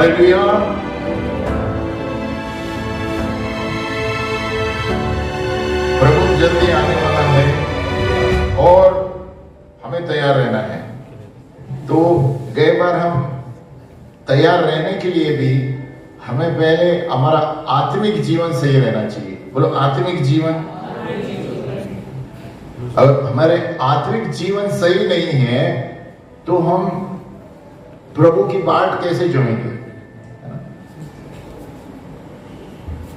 Hallelujah. प्रभु जल्दी आने वाला है और हमें तैयार रहना है। तो गए बार हम तैयार रहने के लिए भी हमें पहले हमारा आत्मिक जीवन सही रहना चाहिए। बोलो आत्मिक जीवन। अगर हमारे आत्मिक जीवन सही नहीं है तो हम प्रभु की बाट कैसे जोड़ेंगे?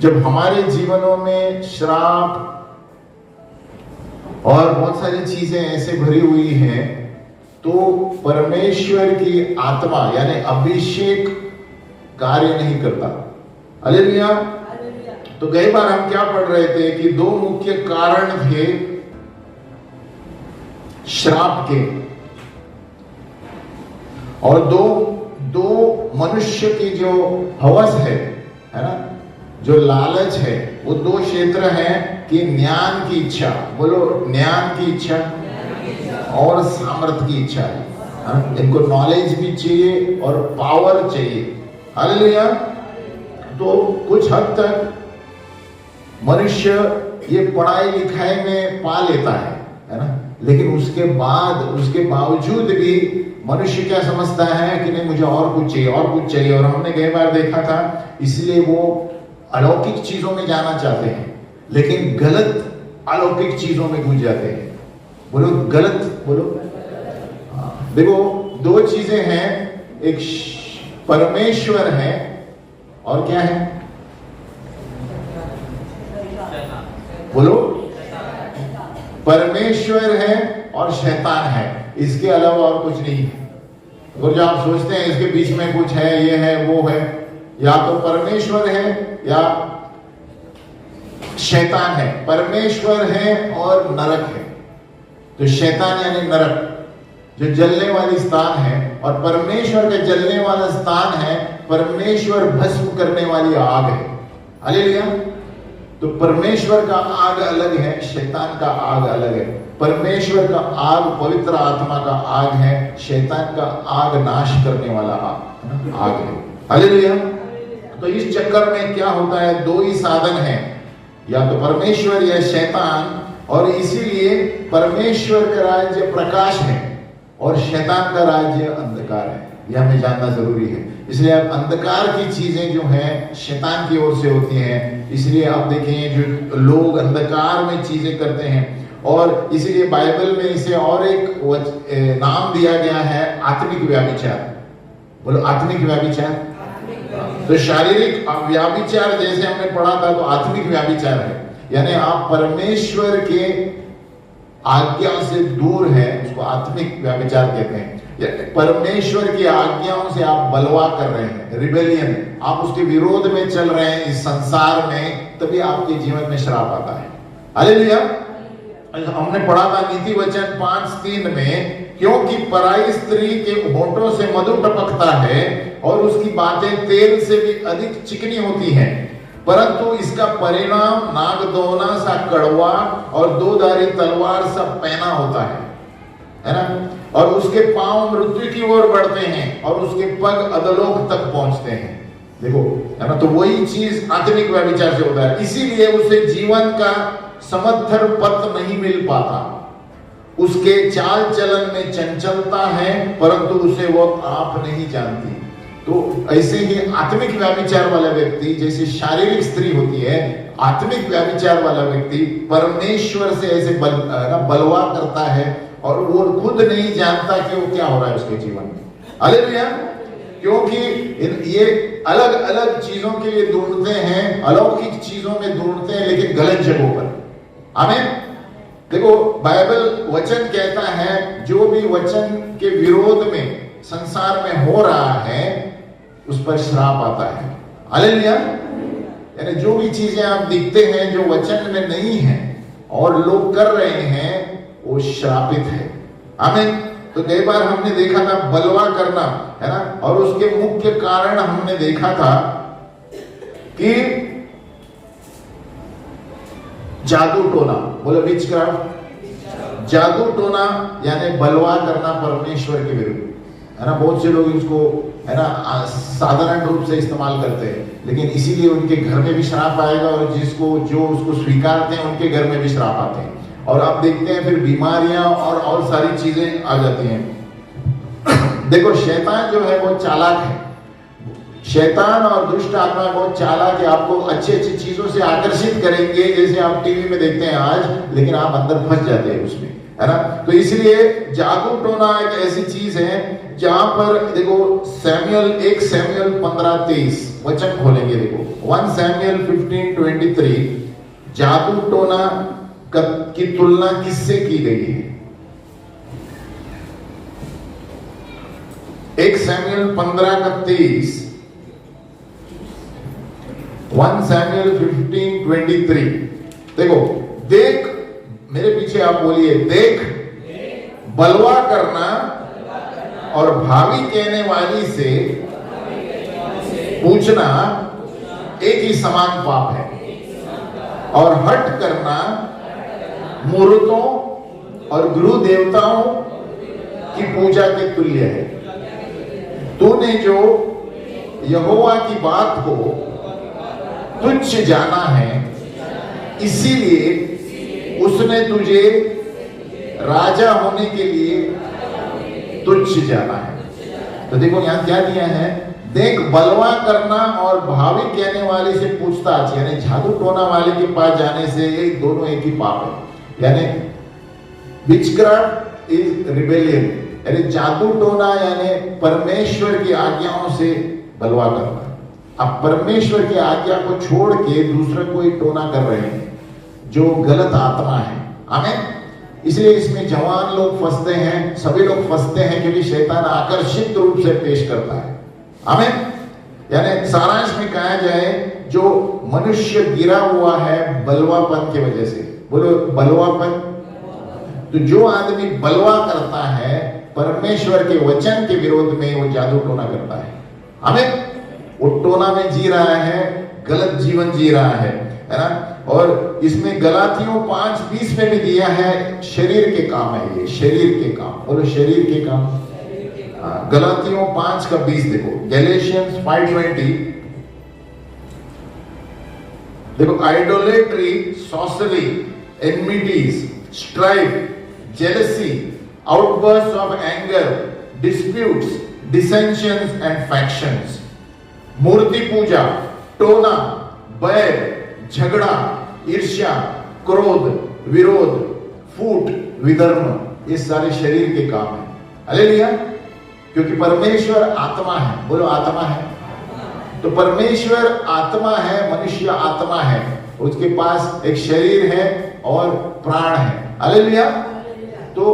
जब हमारे जीवनों में श्राप और बहुत सारी चीजें ऐसे भरी हुई हैं तो परमेश्वर की आत्मा यानी अभिषेक कार्य नहीं करता। हालेलुया। तो कई बार हम क्या पढ़ रहे थे कि दो मुख्य कारण थे श्राप के, और दो मनुष्य की जो हवस है ना, जो लालच है, वो दो क्षेत्र हैं कि ज्ञान की इच्छा, बोलो ज्ञान की इच्छा और सामर्थ्य की इच्छा है। इनको नॉलेज भी चाहिए और पावर चाहिए। हालेलुया। तो कुछ हद तक मनुष्य ये पढ़ाई लिखाई में पा लेता है ना, लेकिन उसके बावजूद भी मनुष्य क्या समझता है कि नहीं मुझे और कुछ चाहिए, और कुछ चाहिए। और हमने कई बार देखा था, इसलिए वो अलौकिक चीजों में जाना चाहते हैं लेकिन गलत अलौकिक चीजों में घुस जाते हैं। बोलो गलत, बोलो। देखो दो चीजें हैं, एक परमेश्वर है और क्या है? बोलो परमेश्वर है और शैतान है, इसके अलावा और कुछ नहीं है। और जो आप सोचते हैं इसके बीच में कुछ है, ये है वो है, या तो परमेश्वर है या शैतान है। परमेश्वर है और नरक है। तो शैतान यानी नरक जो जलने वाली स्थान है, और परमेश्वर का जलने वाला स्थान है परमेश्वर भस्म करने वाली आग है। हालेलुया। तो परमेश्वर का आग अलग है, शैतान का आग अलग है। परमेश्वर का आग पवित्र आत्मा का आग है, शैतान का आग नाश करने वाला आग है। हालेलुया। तो इस चक्कर में क्या होता है, दो ही साधन हैं, या तो परमेश्वर या शैतान। और इसीलिए परमेश्वर का राज्य प्रकाश है और शैतान का राज्य अंधकार है, यह हमें जानना जरूरी है। इसलिए अब अंधकार की चीजें जो हैं शैतान की ओर से होती हैं, इसलिए आप देखें जो लोग अंधकार में चीजें करते हैं, और इसीलिए बाइबल में इसे और एक नाम दिया गया है, आत्मिक व्यभिचार। बोलो आत्मिक व्यभिचार। तो शारीरिक व्यभिचार जैसे हमने पढ़ा था तो आत्मिक व्यभिचार है, यानी आप परमेश्वर के आज्ञा से दूर है, उसको आत्मिक व्यभिचार कहते हैं। परमेश्वर की आज्ञाओं से आप बलवा कर रहे हैं, रिबेलियन, आप उसके विरोध में चल रहे हैं इस संसार में, तभी आपके जीवन में श्राप आता है। हालेलुया। हमने पढ़ा था नीति वचन 5:3 में, क्योंकि पराई स्त्री के होठों से मधु टपकता है और उसकी बातें तेल से भी अधिक चिकनी होती हैं, परंतु इसका परिणाम नागदोना सा कड़वा और दो-धारी तलवार सा पैना होता है ना। और उसके पांव मृत्यु की ओर बढ़ते हैं और उसके पग अधोलोक तक पहुंचते हैं। देखो है ना, तो वही चीज आत्मिक व्यभिचार से होता है। इसीलिए उसे जीवन का समर्थन पथ नहीं मिल पाता, उसके चाल चलन में चंचलता है परंतु उसे वो आप नहीं जानती। तो ऐसे ही आत्मिक व्यभिचार वाला व्यक्ति, जैसे शारीरिक स्त्री होती है, आत्मिक व्यभिचार वाला व्यक्ति परमेश्वर से ऐसे बलवा करता है और वो खुद नहीं जानता कि वो क्या हो रहा है उसके जीवन में। हालेलुया। क्योंकि ये अलग अलग चीजों के लिए ढूंढते हैं, अलौकिक चीजों में ढूंढते हैं, लेकिन गलत जगहों पर। आमीन। देखो बाइबल वचन कहता है, जो भी वचन के विरोध में संसार में हो रहा है उस पर श्राप आता है। हालेलुया। यानी जो भी चीजें आप दिखते हैं जो वचन में नहीं है और लोग कर रहे हैं, वो श्रापित है। आमीन। तो कई बार हमने देखा था बलवा करना, है ना, और उसके मुख्य कारण हमने देखा था कि जादू टोना। बोलो विचक्राफ्ट। जादू टोना यानी बलवा करना परमेश्वर के विरुद्ध, है ना, बहुत से लोग इसको है ना साधारण रूप से इस्तेमाल करते हैं, लेकिन इसीलिए उनके घर में भी श्राप आएगा और जो उसको स्वीकारते हैं उनके घर में भी श्राप आते हैं, और आप देखते हैं फिर बीमारियां और सारी चीजें आ जाती हैं। देखो शैतान जो है वो चालाक है, शैतान और दुष्ट आत्मा बहुत चालाक है, आपको अच्छी अच्छी चीजों से आकर्षित करेंगे, जैसे आप टीवी में देखते हैं आज, लेकिन आप अंदर फंस जाते हैं उसमें, है ना। तो इसलिए जादू टोना एक ऐसी चीज है जहां पर देखो एक सैमुएल 15:23 वचन खोलेंगे, देखो 1 सैमुएल 15:23 जादू टोना की तुलना किससे की गई है? 1 सैमुएल 15:23 1 सैमुएल 15:23 देखो, देख, मेरे पीछे आप बोलिए, देख बलवा करना और भावी कहने वाली से पूछना एक ही समान पाप है, और हट करना मूर्तों और गुरु देवताओं की पूजा के तुल्य है। तूने जो यहोवा की बात को तुच्छ जाना है, इसीलिए उसने तुझे राजा होने के लिए तुच्छ जाना है। तो देखो यहां क्या दिया है, देख बलवा करना और भावी कहने वाले से पूछताछ, यानी जादू टोना वाले के पास जाने से ये दोनों एक ही पाप है, यानी विचक्राफ्ट इज रिबेलियन, यानी जादू टोना यानी परमेश्वर की आज्ञाओं से बलवा करना। अब परमेश्वर की आज्ञा को छोड़ के दूसरा कोई टोना कर रहे हैं जो गलत आत्मा है। आमीन। इसलिए इसमें जवान लोग फंसते हैं, सभी लोग फंसते हैं, क्योंकि शैतान आकर्षित रूप से पेश करता है। आमीन। यानी सारांश में कहा जाए, जो मनुष्य गिरा हुआ है बलवापन की वजह से, बोलो बलवापन। तो जो आदमी बलवा करता है परमेश्वर के वचन के विरोध में, वो जादू टोना करता है। आमीन। वो टोना में जी रहा है, गलत जीवन जी रहा है ना। और इसमें गलातियों 5:20 में भी दिया है, शरीर के काम है ये, शरीर के काम, बोलो शरीर के काम। गलातियों 5:20 देखो, गैलेशियंस 5:20 देखो, idolatry, sorcery, enmities, strife, jealousy, outbursts of anger, disputes, dissensions and factions, मूर्ति पूजा, टोना, बैर, झगड़ा, ईर्ष्या, क्रोध, विरोध, फूट, विधर्म, ये सारे शरीर के काम है। हालेलुया। क्योंकि परमेश्वर आत्मा है, बोलो आत्मा है। तो परमेश्वर आत्मा है, मनुष्य आत्मा है, उसके पास एक शरीर है और प्राण है। हालेलुया। तो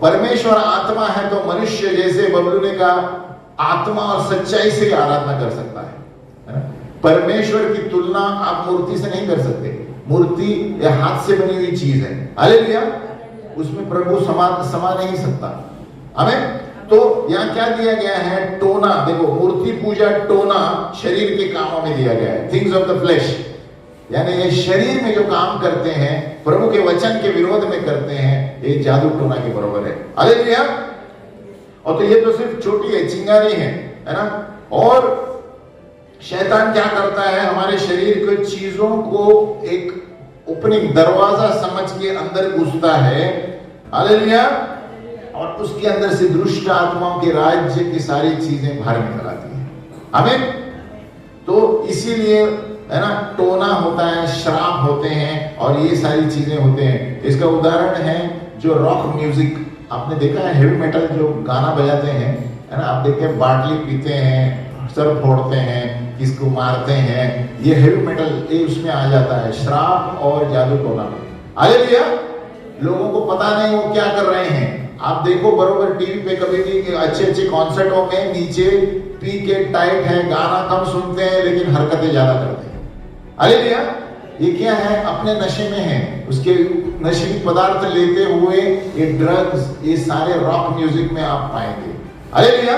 परमेश्वर आत्मा है, तो मनुष्य जैसे बबलू ने कहा आत्मा और सच्चाई से आराधना कर सकता है। परमेश्वर की तुलना आप मूर्ति से नहीं कर सकते। मूर्ति या हाथ से बनी हुई चीज है। हालेलुया। उसमें प्रभु समा नहीं सकता। हमें तो यहाँ क्या दिया गया है, टोना। देखो, मूर्ति पूजा, टोना शरीर के कामों में दिया गया है, थिंग्स ऑफ द फ्लेश, यानी ये शरीर में जो काम करते हैं, प्रभु के वचन के विरोध में करते हैं, ये जादू टोना के बराबर है। हालेलुया। और तो ये तो सिर्फ छोटी है, चिंगारी है ना। और शैतान क्या करता है, हमारे शरीर के चीजों को एक ओपनिंग, दरवाजा समझ के अंदर घुसता है। हालेलुया। और उसके अंदर से दुष्ट आत्माओं के राज्य की सारी चीजें बाहर निकल आती हैं। आमीन। तो इसीलिए है ना, टोना होता है, श्राप होते हैं और ये सारी चीजें होते हैं। इसका उदाहरण है जो रॉक म्यूजिक, आपने देखा है, हेवी मेटल जो गाना बजाते हैं, है ना, आप देखते हैं बाटली पीते हैं, सर फोड़ते हैं, किसको मारते हैं, ये हेवी मेटल ये उसमें आ जाता है, श्राप और जादू टोना में। हालेलुया। लोगों को पता नहीं वो क्या कर रहे हैं। आप देखो बरोबर टीवी पे कभी भी अच्छे अच्छे कॉन्सर्टों में नीचे पी के टाइट है, गाना कम सुनते हैं लेकिन हरकतें ज्यादा करते हैं। हालेलुया। ये क्या है, अपने नशे में है, उसके नशीली पदार्थ लेते हुए ये ड्रग्स, ये सारे रॉक म्यूजिक में आप पाएंगे। हालेलुया।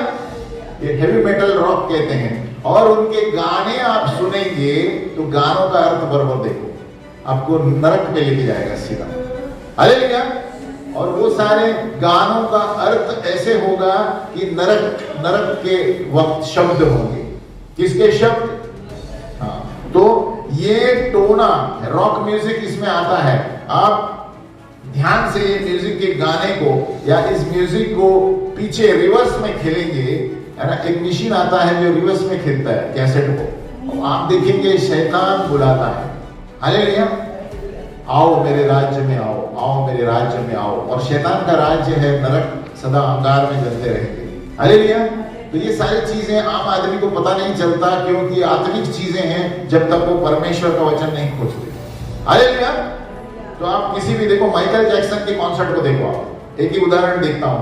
ये हेवी मेटल रॉक कहते हैं। और उनके गाने आप सुनेंगे तो गानों का अर्थ बराबर देखो, आपको नरक में लेके जाएगा सीधा। हालेलुया। और वो सारे गानों का अर्थ ऐसे होगा कि नरक नरक के वक्त शब्द होंगे। किसके शब्द? हाँ, तो ये टोना रॉक म्यूजिक इसमें आता है। आप ध्यान से ये म्यूजिक के गाने को या इस म्यूजिक को पीछे रिवर्स में खेलेंगे, है ना। एक मशीन आता है जो रिवर्स में खेलता है कैसेट को, आप देखेंगे शैतान बुलाता है, हालेलुया, आओ मेरे राज्य में आओ, आओ मेरे राज्य में आओ। और शैतान का राज्य है नरक, सदा अंगार में जलते रहेंगे, हालेलुया। तो ये सारी चीजें आम आदमी को पता नहीं चलता, क्योंकि आत्मिक चीजें हैं जब तक वो परमेश्वर का वचन नहीं खोजते, हालेलुया। तो आप किसी भी देखो, माइकल जैक्सन के कॉन्सर्ट को देखो, आप एक ही उदाहरण देखता हूं,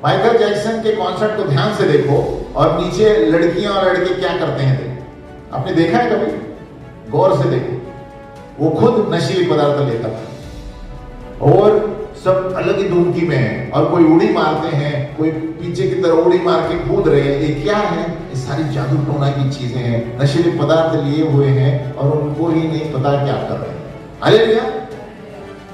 माइकल जैक्सन के कॉन्सर्ट को ध्यान से देखो और नीचे लड़कियां और लड़के क्या करते हैं देखो। आपने देखा है कभी? गौर से देखो, वो खुद नशीली पदार्थ लेता था और सब अलग ही धुमकी में है, और कोई उड़ी मारते हैं, कोई पीछे की तरफ उड़ी मार के कूद रहे हैं। ये क्या है? ये सारी जादू टोना की चीजें हैं, नशीले पदार्थ लिए हुए हैं और उनको ही नहीं पता क्या कर रहे हैं, हालेलुया।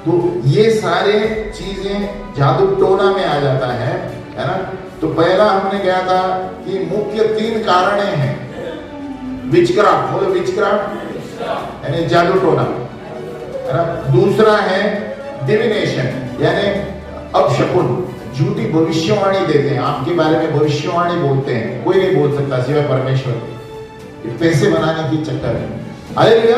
तो ये सारे चीजें जादू टोना में आ जाता है ना। तो पहला हमने कहा था कि मुख्य 3 कारणे हैं। विचक्राफ्ट, बोलो विचक्राफ्ट, यानी जादू टोना, है ना। दूसरा है डिविनेशन, यानी अपशकुन, झूठी भविष्यवाणी देते हैं, आपके बारे में भविष्यवाणी बोलते हैं, कोई नहीं बोल सकता सिवाय परमेश्वर के, पैसे बनाने की चक्कर है, हालेलुया।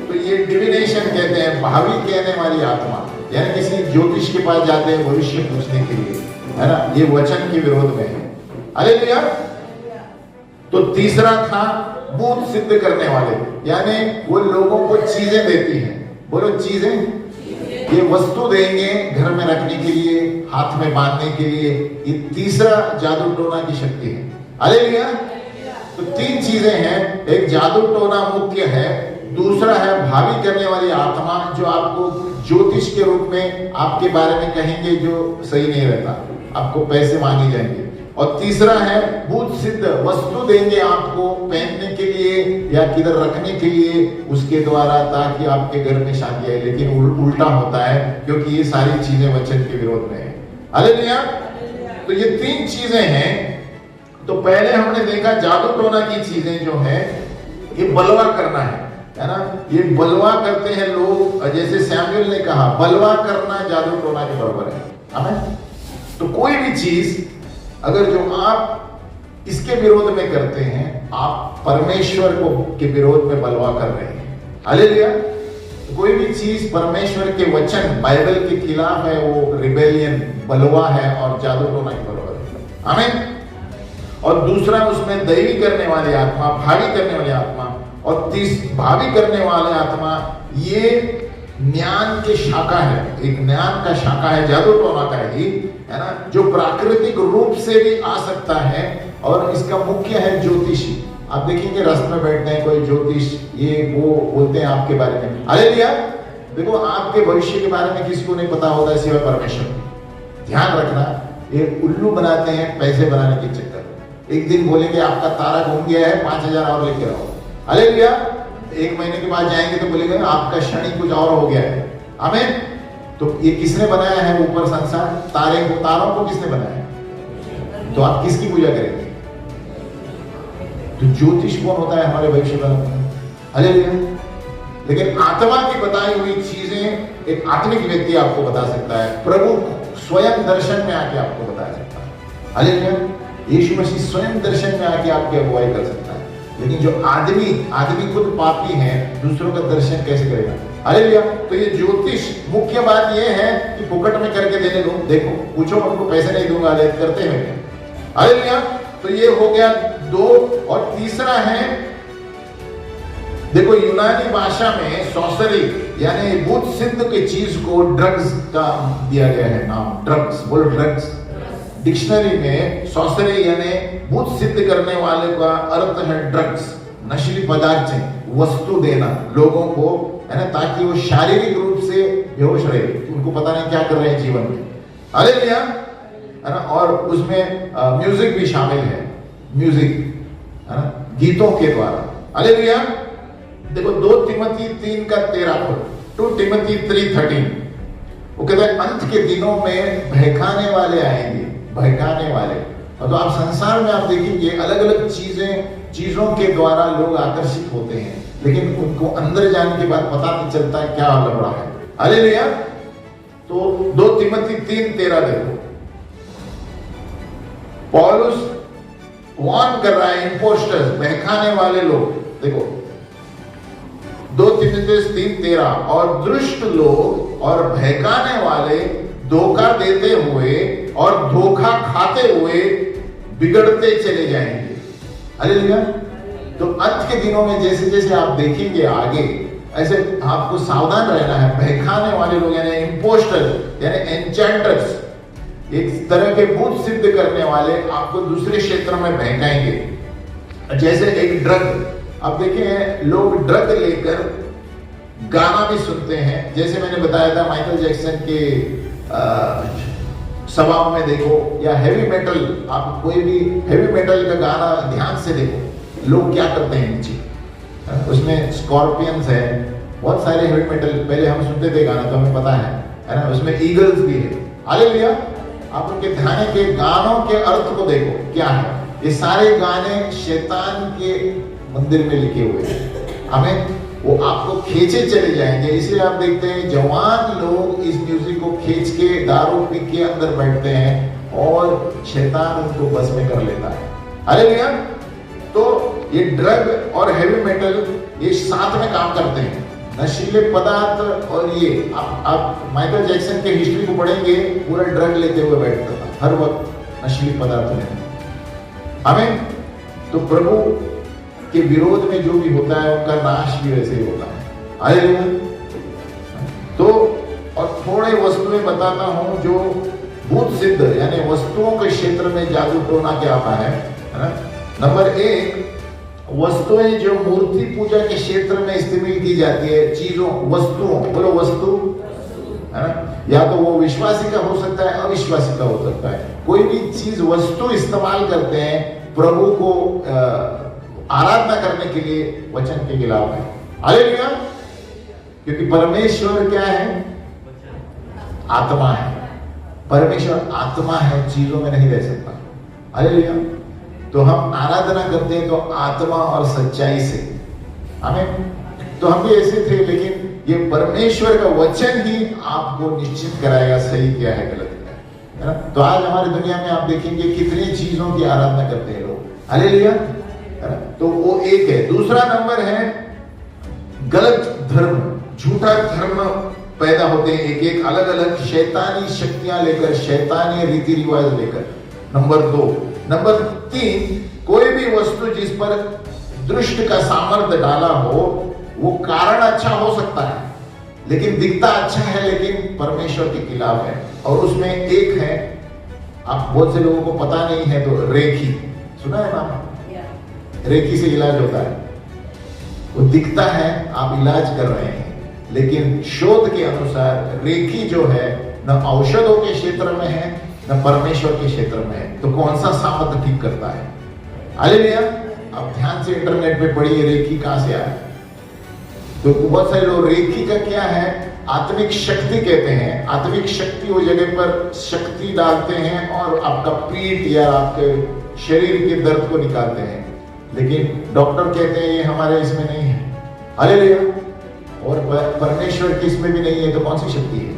तो ये डिविनेशन कहते हैं, भावी कहने वाली आत्मा, यानी किसी ज्योतिष के पास जाते हैं भविष्य पूछने के लिए, है ना। ये वचन के विरोध में है, हालेलुया। तो तीसरा था भूत सिद्ध करने वाले, यानी वो लोगों को चीजें देती हैं, बोलो चीजें, ये वस्तु देंगे घर में रखने के लिए, हाथ में बांधने के लिए। ये तीसरा जादू टोना की शक्ति है, हालेलुया। तो 3 चीजें हैं, एक जादू टोना मुख्य है, दूसरा है भावी करने वाली आत्मा जो आपको ज्योतिष के रूप में आपके बारे में कहेंगे जो सही नहीं रहता, आपको पैसे मांगे जाएंगे, और तीसरा है भूत सिद्ध, वस्तु देंगे आपको पहनने के लिए या किधर रखने के लिए उसके द्वारा, ताकि आपके घर में शादी आए। लेकिन उल्टा होता है, क्योंकि ये सारी चीजें वचन के विरोध में है, हालेलुया। तो ये 3 चीजें हैं। तो पहले हमने देखा जादू टोना की चीजें जो है ये बलवा करना है ना। ये बलवा करते हैं लोग, जैसे सैमुएल ने कहा बलवा करना जादू टोना के बराबर है, आमीन। तो कोई भी चीज अगर जो आप इसके विरोध में करते हैं, आप परमेश्वर को के विरोध में बलवा कर रहे हैं, हालेलुया। तो कोई भी चीज परमेश्वर के वचन बाइबल के खिलाफ है, वो रिबेलियन, बलवा है और जादू टोना के बराबर है, आमीन। और दूसरा उसमें दैवी करने वाली आत्मा, भावी करने वाली आत्मा, और भावी करने वाले आत्मा ये ज्ञान के शाखा है, एक ज्ञान का शाखा है, जादू टोना का ही, है ना, जो प्राकृतिक रूप से भी आ सकता है। और इसका मुख्य है ज्योतिषी। आप देखेंगे रास्ते में बैठते हैं कोई ज्योतिष, ये वो बोलते हैं आपके बारे में, हालेलुया। देखो आपके भविष्य के बारे में किसी को नहीं पता होता है सिवाय परमेश्वर। ध्यान रखना, ये उल्लू बनाते हैं पैसे बनाने के चक्कर। एक दिन बोलेंगे आपका तारा घूम गया है, 5000 और लेके आओ, हालेलुया। 1 महीने के बाद जाएंगे तो बोलेंगे आपका शनि कुछ और हो गया है, आमीन। तो ये किसने बनाया है ऊपर संसार? तारे को, तारों को किसने बनाया? तो आप किसकी पूजा करेंगे? तो ज्योतिष कौन होता है? हमारे भविष्य का, हालेलुया। लेकिन आत्मा की बताई हुई चीजें एक आत्मिक व्यक्ति आपको बता सकता है, प्रभु स्वयं दर्शन में आके आपको बता सकता है, हालेलुया। यीशु मसीह स्वयं दर्शन में आके आपकी अगुवाई कर सकता है। लेकिन जो आदमी खुद पापी है, दूसरों का दर्शन कैसे करेगा, हालेलुया। तो ये ज्योतिष मुख्य बात ये है कि फुकट में करके देने दो, देखो पूछो उनको पैसे नहीं दूंगा, ले करते हैं क्या, हालेलुया। तो ये हो गया 2। और तीसरा है, देखो यूनानी भाषा में सॉर्सरी यानी भूत सिद्ध की चीज को ड्रग्स का दिया गया है नाम, ड्रग्स, बोलो ड्रग्स। डिक्शनरी में सॉर्सरी यानी भूत सिद्ध करने वाले का अर्थ है ड्रग्स, नशीली पदार्थ, वस्तु देना लोगों को, है ना, ताकि वो शारीरिक रूप से बेहोश रहे, उनको पता नहीं क्या कर रहे हैं जीवन में, हालेलुया, है ना। और उसमें म्यूजिक भी शामिल है, म्यूजिक, है ना, गीतों के द्वारा, हालेलुया। देखो 2 तिमोथी 3 का 13, 2 तिमोथी 3:13, वो कहता है अंत के दिनों में बहकाने वाले आएंगे, बहकाने वाले। और तो आप संसार में आप देखेंगे अलग अलग चीजों के द्वारा लोग आकर्षित होते हैं, लेकिन उनको अंदर जाने के बाद पता नहीं चलता है क्या लफड़ा है। हालेलुया। तो 2 तिमोथी 3:13 देखो, पौलुस वार्न कर रहा है इंपोस्टर्स, बहकाने वाले लोग। देखो 2 तिमोथी 3:13, और दुष्ट लोग और बहकाने वाले धोखा देते हुए और धोखा खाते हुए बिगड़ते चले जाएंगे। हालेलुया। तो अंत के दिनों में जैसे जैसे आप देखेंगे आगे, ऐसे आपको सावधान रहना है। बहकाने वाले लोग यानी इंपोस्टर यानी एन्चेंटर्स, एक तरह के भूत सिद्ध करने वाले आपको दूसरे क्षेत्र में बहकाएंगे। जैसे एक ड्रग, आप देखें लोग ड्रग लेकर गाना भी सुनते हैं। जैसे मैंने बताया था माइकल जैक्सन के सभाओं में देखो, या हेवी मेटल, आप कोई भी हेवी मेटल का गाना ध्यान से देखो, लोग क्या करते हैं नीचे, उसमें स्कॉर्पियंस है, बहुत सारे हेवी मेटल पहले हम सुनते थे गाना, तो हमें पता है ना, उसमें ईगल्स भी है। हालेलुया। आप उनके ध्यान के गानों के अर्थ को देखो क्या है। ये सारे गाने शैतान के मंदिर में लिखे हुए हैं, हमें वो आपको खींचे चले जाएंगे। इसलिए आप देखते हैं जवान लोग इस म्यूजिक को खींच के दारू पी के अंदर बैठते हैं और शैतान उनको बस में कर लेता है। हालेलुया। तो ये ड्रग और हेवी मेटल ये साथ में काम करते हैं, नशीले पदार्थ। और ये आप माइकल जैक्सन के हिस्ट्री को पढ़ेंगे, पूरा ड्रग लेते हुए बैठता था, हर वक्त नशीले पदार्थ लेते। हमें तो प्रभु के विरोध में जो भी होता है उनका नाश भी वैसे ही होता है। हालेलुया। तो और थोड़े वस्तुएं बताता हूं जो भूत सिद्ध यानी वस्तुओं के क्षेत्र में जादू टोना क्या आता है ना। नंबर 1, वस्तुएं जो मूर्ति पूजा के क्षेत्र में इस्तेमाल की जाती है, चीजों, वस्तुओं, बोलो वस्तु, है ना। या तो वो विश्वासी का हो सकता है, अविश्वासी का हो सकता है। कोई भी चीज वस्तु इस्तेमाल करते हैं प्रभु को आराधना करने के लिए, वचन के खिलाफ है। हालेलुया। क्योंकि परमेश्वर क्या है? आत्मा है। परमेश्वर आत्मा है, चीजों में नहीं रह सकता। हालेलुया। तो हम आराधना करते हैं तो आत्मा और सच्चाई से। हमें तो हम भी ऐसे थे, लेकिन ये परमेश्वर का वचन ही आपको निश्चित कराएगा सही क्या है, गलत क्या है ना। तो आज हमारी दुनिया में आप देखेंगे कितनी चीजों की आराधना करते हैं लोग। हालेलुया। तो वो एक है। दूसरा नंबर है गलत धर्म, झूठा धर्म पैदा होते हैं, एक एक अलग अलग शैतानी शक्तियां लेकर, शैतानी रीति रिवाज लेकर। नंबर 2। नंबर 3, कोई भी वस्तु जिस पर दुष्ट का सामर्थ्य डाला हो, वो कारण अच्छा हो सकता है लेकिन दिखता अच्छा है, लेकिन परमेश्वर के खिलाफ है। और उसमें एक है, आप बहुत से लोगों को पता नहीं है, तो रेखी सुना है नाम? रेखी से इलाज होता है। वो दिखता है आप इलाज कर रहे हैं, लेकिन शोध के अनुसार रेखी जो है न औषधों के क्षेत्र में है न परमेश्वर के क्षेत्र में है। तो कौन सा सामर्थ्य ठीक करता है? हालेलुया। आप ध्यान से इंटरनेट पे पढ़िए रेखी कहां से आया। तो बहुत सारे लोग रेखी का क्या है, आत्मिक शक्ति कहते हैं। आत्मिक शक्ति वो जगह पर शक्ति डालते हैं और आपका पीठ या आपके शरीर के दर्द को निकालते हैं, लेकिन डॉक्टर कहते हैं ये हमारे इसमें नहीं है। हालेलुया। और परमेश्वर की इसमें भी नहीं है, तो कौन सी शक्ति है?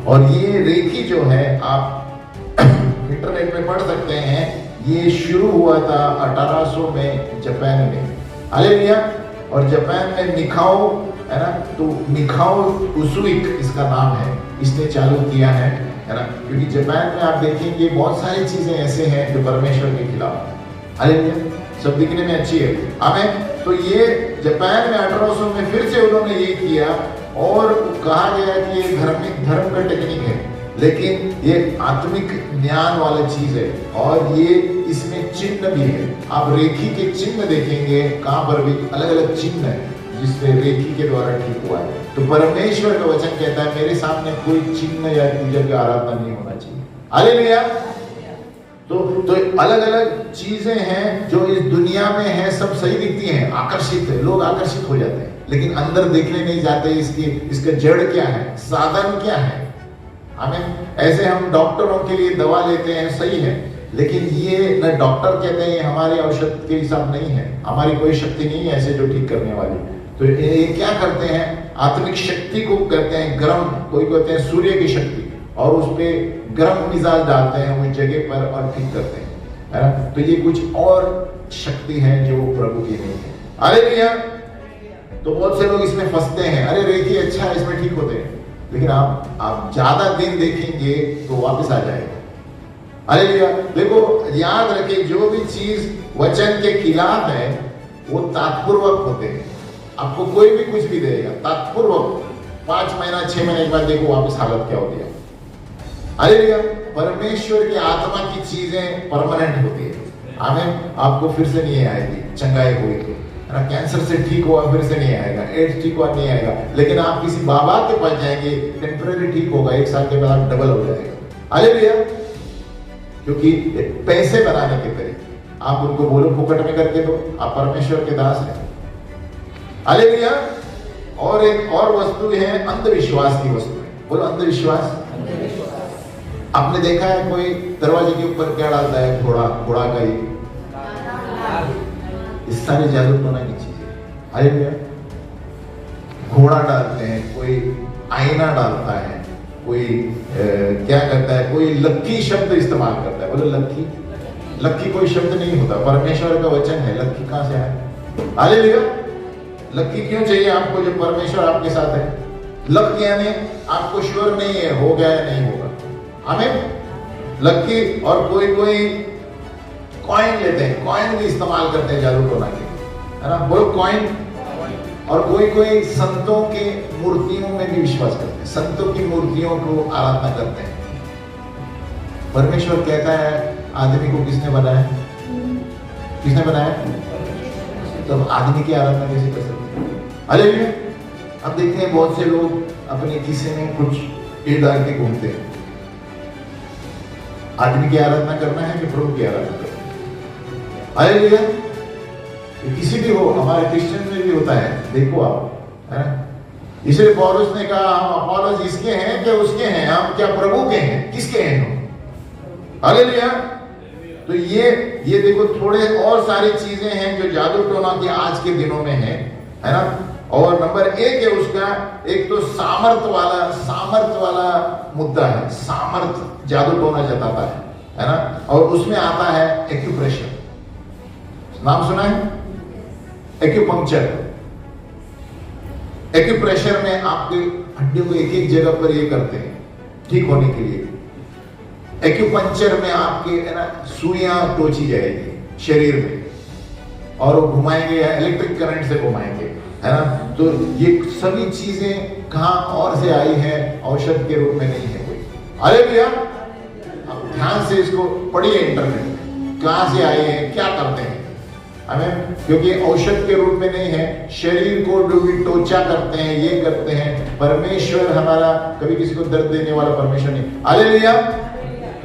और ये रेखी जो है आप इंटरनेट में पढ़ सकते हैं, ये शुरू हुआ था 1800 में जापान में। हालेलुया। और जापान में निखाओ है ना, तो निखाओ उसूइक इसका नाम है, इसने चालू किया है ना। क्योंकि जापान में आप देखेंगे बहुत सारी चीजें ऐसे हैं जो परमेश्वर के खिलाफ है। हालेलुया। सब दिखने में अच्छी है। हमें तो ये जापान में 1800 में फिर से उन्होंने ये किया और कहा गया कि ये धर्म का टेक्निक है, लेकिन ये आत्मिक ज्ञान वाला चीज है। और ये इसमें चिन्ह भी है, आप रेखी के चिन्ह देखेंगे, कहां पर भी अलग अलग चिन्ह है जिससे रेखी के द्वारा ठीक हुआ है। तो परमेश्वर का वचन कहता है मेरे सामने कोई चिन्ह या पूजा की आराधना नहीं होना चाहिए। हालेलुया। तो अलग अलग चीजें हैं जो इस दुनिया में है, सब सही दिखती हैं, आकर्षित है, लोग आकर्षित हो जाते हैं, लेकिन अंदर देखने नहीं जाते इसका जड़ क्या है, साधन क्या है। हमें ऐसे हम डॉक्टरों के लिए दवा लेते हैं, सही है, लेकिन ये न डॉक्टर कहते हैं हमारे औषध के हिसाब नहीं है, हमारी कोई शक्ति नहीं है ऐसे जो ठीक करने वाली। तो ये क्या करते हैं, आत्मिक शक्ति को कहते हैं गर्म, कोई कहते हैं सूर्य की शक्ति, और उस पे गर्म मिजाज डालते हैं उस जगह पर और ठीक करते हैं, है ना। तो ये कुछ और शक्ति है जो प्रभु की नहीं है। अरे भैया, तो बहुत से लोग इसमें फंसते हैं, अरे रेखी अच्छा है इसमें ठीक होते हैं, लेकिन आप ज्यादा दिन देखेंगे तो वापस आ जाएगा। अरे भैया देखो, याद रखिए जो भी चीज वचन के खिलाफ है वो तात्पूर्वक होते हैं। आपको कोई भी कुछ भी देगा तात्पूर्वक, 5 महीना 6 महीने के बाद देखो वापस हालत क्या होती है। अरे भैया, परमेश्वर की आत्मा की चीजें परमानेंट होती है। हमें आपको फिर से नहीं आएगी, चंगाई हुई तो कैंसर से ठीक हुआ फिर से नहीं आएगा, एड्स ठीक हुआ नहीं आएगा, लेकिन आप किसी बाबा के पास जाएंगे टेम्परेरी ठीक होगा, 1 साल के बाद आप डबल हो जाएगा। अरे भैया, क्योंकि पैसे बनाने के तरीके, आप उनको बोलो फुकट में करके दो, आप परमेश्वर के दास हैं। अरे भैया, और एक और वस्तु है अंधविश्वास की वस्तु है, बोलो अंधविश्वास। आपने देखा है कोई दरवाजे के ऊपर क्या डालता है, घोड़ा का ही, इस सारे जादू टोना की चीजें। अरे भैया, घोड़ा डालते हैं, कोई आईना डालता है, कोई क्या करता है, कोई लक्की शब्द इस्तेमाल करता है, बोलो लक्की। लक्की कोई शब्द नहीं होता, परमेश्वर का वचन है, लक्की कहां से आया। अरे भैया, लक्की क्यों चाहिए आपको जब परमेश्वर आपके साथ है। लक यानी आपको श्योर नहीं है हो गया या नहीं होगा, हमें लक्की। और कोई कॉइन लेते हैं, कॉइन भी इस्तेमाल करते हैं जादू टोना के, है ना, बोलो कॉइन। और कोई संतों के मूर्तियों में भी विश्वास करते हैं, संतों की मूर्तियों को आराधना करते हैं। परमेश्वर कहता है आदमी को किसने बनाया, किसने बनाया, तो आदमी की आराधना कैसे कर सकते हैं। अरे अब देखते हैं बहुत से लोग अपने किस्से में कुछ ये डाल के घूमते हैं। आदमी की आराधना करना है कि प्रभु की आराधना करना है। अरे भैया, किसी भी हो, हमारे क्रिश्चियन में भी होता है, देखो आप, है ना। इसलिए पौलुस ने कहा हम अपोलोस इसके हैं क्या उसके हैं, हम क्या प्रभु के हैं, किसके हैं हम। अरे भैया, तो ये देखो थोड़े और सारी चीजें हैं जो जादू टोना की आज के दिनों में है ना। और नंबर 1 है उसका, एक तो सामर्थ वाला मुद्दा है, सामर्थ जादू टोना जताता है ना। और उसमें आता है एक्यूप्रेशर, नाम सुना है, एक्यूपंक्चर। एक्यूप्रेशर में आपके हड्डी को एक जगह पर ये करते हैं ठीक होने के लिए। एक्यूपंक्चर में आपके है ना सुइयां टोची जाएगी शरीर में, और वो घुमाएंगे या इलेक्ट्रिक करंट से घुमाएंगे, है ना। तो ये सभी चीजें कहां और से आई है, औषध के रूप में नहीं है कोई। अरे भैया, आप ध्यान से इसको पढ़िए, इंटरनेट में कहां से आए हैं, क्या करते हैं हमें, क्योंकि औषध के रूप में नहीं है। शरीर को टोचा करते हैं, ये करते हैं। परमेश्वर हमारा कभी किसी को दर्द देने वाला परमेश्वर नहीं। अरे भैया,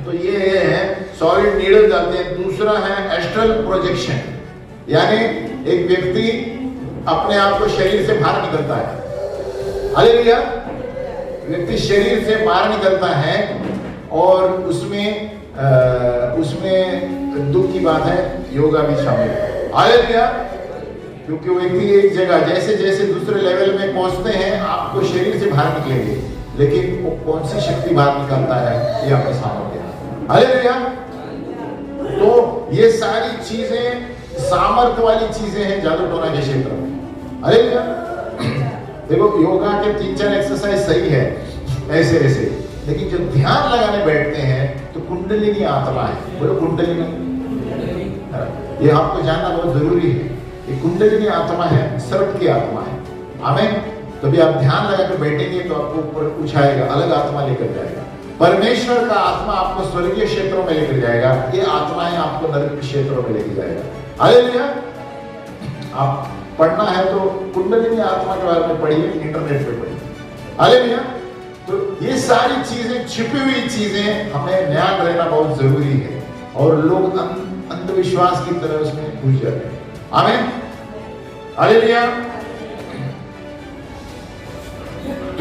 तो ये है सॉलिड नीडल डालते हैं। दूसरा है एस्ट्रल प्रोजेक्शन, यानी एक व्यक्ति अपने आप को शरीर से बाहर निकलता है। अरे भैया, व्यक्ति शरीर से बाहर निकलता है और उसमें दुख की बात है, योगा भी शामिल है। अरे भैया, क्योंकि व्यक्ति एक जगह जैसे जैसे दूसरे लेवल में पहुंचते हैं आपको शरीर से बाहर निकलेंगे, लेकिन वो कौन सी शक्ति बाहर निकलता है ये आपके सामर्थ्य है। अरे भैया, तो ये सारी चीजें सामर्थ्य वाली चीजें हैं जादू टोना के क्षेत्र में। अरे भैया, देखो योगा के 3-4 एक्सरसाइज सही है ऐसे, लेकिन जो ध्यान लगाने बैठते हैं तो कुंडलिनी आत्मा है, बोलो कुंडलिनी, ये आपको जानना बहुत जरूरी है। ये कुंडलिनी आत्मा है, सर्प की आत्मा है। हमें तभी आप ध्यान लगा कर बैठेंगे तो आपको ऊपर उठाएगा, अलग आत्मा लेकर जाएगा। परमेश्वर का आत्मा आपको स्वर्गीय क्षेत्रों में लेकर जाएगा, ये आत्माएं आपको नरक क्षेत्रों में लेकर जाएगा। अरे भैया, आप पढ़ना है तो कुंडलिनी आत्मा के बारे में पढ़िए, इंटरनेट पे पढ़िए। अरे भैया, तो ये सारी चीजें, छिपी हुई चीजें हमें ध्यान रहना बहुत जरूरी है, और लोग अंधविश्वास की तरह उसमें घुस जाते हैं। आमीन। अरे भैया,